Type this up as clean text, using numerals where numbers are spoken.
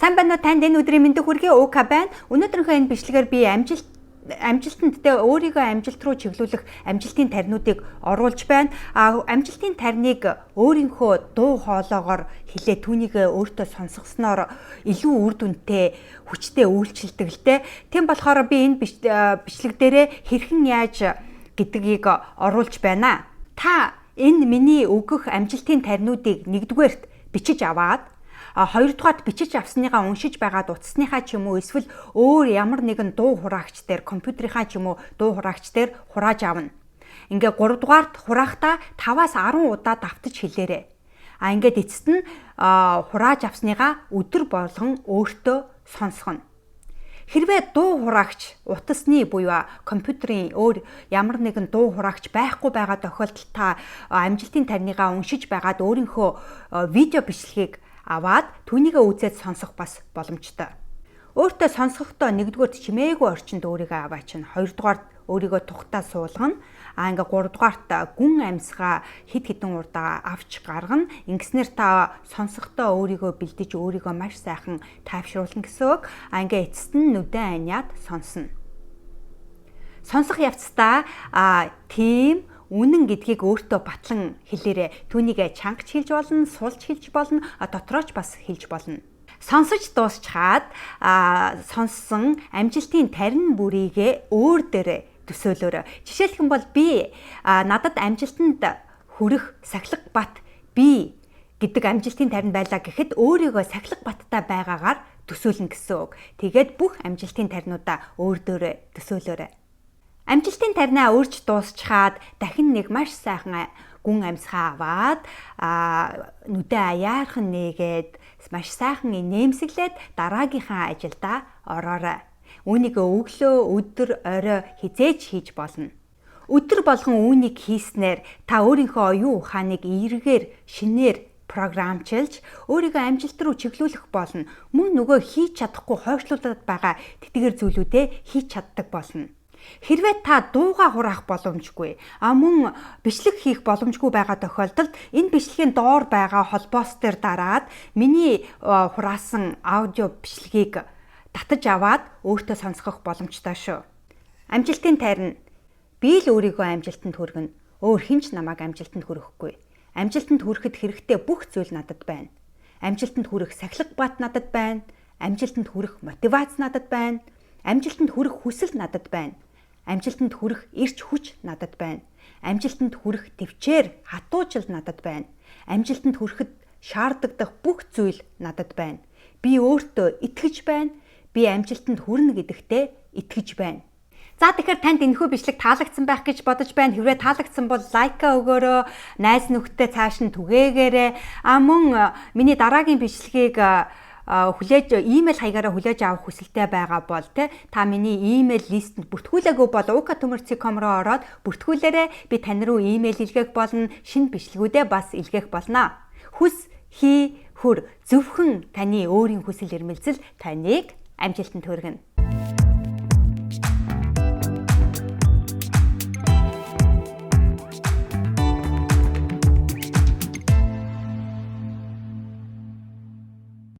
Сайн байна уу, танд энэ өдрийн мэндийг хүргэе. УК байна. Өнөөдрийнхөө энэ бичлэгээр би амжилтанд өөрийгөө амжилт руу чиглүүлэх амжилтын таринуудыг оруулж байна. Амжилтын тариныг өөрийнхөө дуу хоолоогоор хэлээ түүнийг өөртөө сонсгосноор илүү үр дүнтэй, хүчтэй үйлчлдэг л дээ. Тийм болохоор би энэ бичлэг дээрээ хэрхэн яаж гэдгийг оруулж байна. Та энэ миний өгөх амжилтын таринуудыг нэгдүгээрт бичиж аваад хоёрдугаарт бичиж авсныгаа уншиж байгаад утасныхаа ч юм уу эсвэл өөр ямар нэгэн дуу хураагч дээр компьютерийнхаа ч юм уу дуу хураагч дээр хурааж авна. Ингээ 3 дугаарт хураахдаа 5-аас 10 удаа давтаж хэлээрэй. Ингээд эцэст нь хурааж авсныгаа өдөр болгон өөртөө сонсгоно. Хэрвээ дуу хураагч утасны буюу компьютерийн өөр ямар нэгэн дуу хураагч байхгүй байгаа тохиолдолд та амжилтын тариныгаа уншиж байгаад өөрийнхөө видео бичлэгийг аваад түүнийгээ үзээд сонсох бас боломжтой. Өөртөө сонсохдоо нэгдүгээр чимээгүй орчинд өөрийгөө аваачин, хоёрдугаарт өөрийгөө тухтаа суулгана. Ингээ гуравдугаарт гүн амьсгаа хид хідэн урдаа авч гаргана. Ингэснээр та сонсохдоо өөрийгөө бэлдэж өөрийгөө маш сайхан тайвшруулна гэсэн үг. Ингээ эцэст нь нүдэн аниад сонсно. Сонсох явцдаа тийм үнэн гэдгийг өөртөө батлан хэлээрэй. Түүнийг чангаж хэлж болно, суулж хэлж болно, дотрооч бас хэлж болно. Сонсож дуусчаад сонссон амжилтын тарин бүрийгээ өөр дээрээ төсөөлөөрэй. Жишээлх юм бол би надад амжилтанд хүрэх сахилга бат би гэдэг амжилтын тарин байлаа гэхэд өөрийгөө сахилга баттай байгаагаар төсөөлнө гэсэн үг. Тэгээд бүх амжилтын таринуудаа өөр дээрээ төсөөлөөрэй. Амжилтын таринаа өөрч дуусчаад дахин нэг маш сайхан гүн амьсгаа аваад нүдэ аяархан нээгээд маш сайхан нэмсэглээд дараагийнхаа ажилдаа ороорой. Үүнийг өглөө, өдөр, орой хизээж хийж болно. Өдөр болгон үүнийг хийснээр та өөрийнхөө оюун ухааныг эргээр, шинээр програмчилж өөрийгөө амжилт руу чиглүүлэх болно. Мөн нөгөө хийж чадахгүй хойшлуулад байгаа тэтгэр зүйлүүдээ хийж чаддаг болно. Хэрвээ та дууга хураах боломжгүй, мөн бичлэг хийх боломжгүй байгаа тохиолдолд энэ бичлэгийн доор байгаа холбоос дээр дараад миний хураасан аудио бичлэгийг татаж аваад өөртөө сонсгох боломжтой шүү. Амжилтын тарин. Би л өөрийгөө амжилтанд хүргэнэ. Өөр хэн ч намайг амжилтанд хүрэхгүй. Амжилтанд хүрэхэд хэрэгтэй бүх зүйл надад байна. Амжилтанд хүрэх сахилга бат надад байна. Амжилтанд хүрэх мотивац надад байна. Амжилтанд хүрэх хүсэл надад байна. Амжилтанд хүрэх эрч хүч надад байна. Амжилтанд хүрэх төвчээр хатуужил надад байна. Амжилтанд хүрэхэд шаардлагатай бүх зүйл надад байна. Би өөртөө итгэж байна. Би амжилтанд хүрнэ гэдэгтээ итгэж байна. За тэгэхээр танд энэхүү бичлэг таалагдсан байх гэж бодож байна. Хэрвээ таалагдсан бол лайка өгөөрэй. Найз нөхдөд цааш нь түгээгээрэй. Мөн миний дараагийн бичлэгийг хүлээж имэйл хаягаараа хүлээж авах хүсэлтэй байгаа бол та миний имэйл листэнд бүртгүүлээгүй бол uka@tumorc.com руу ороод бүртгүүлээрэй. Би тань руу имэйл илгээх болно, шинэ бичлэгүүдээ бас илгээх болно. Хүс хий хүр зөвхөн таны өөрийн хүсэл эрмэлзэл таныг амжилтанд хүргэнэ.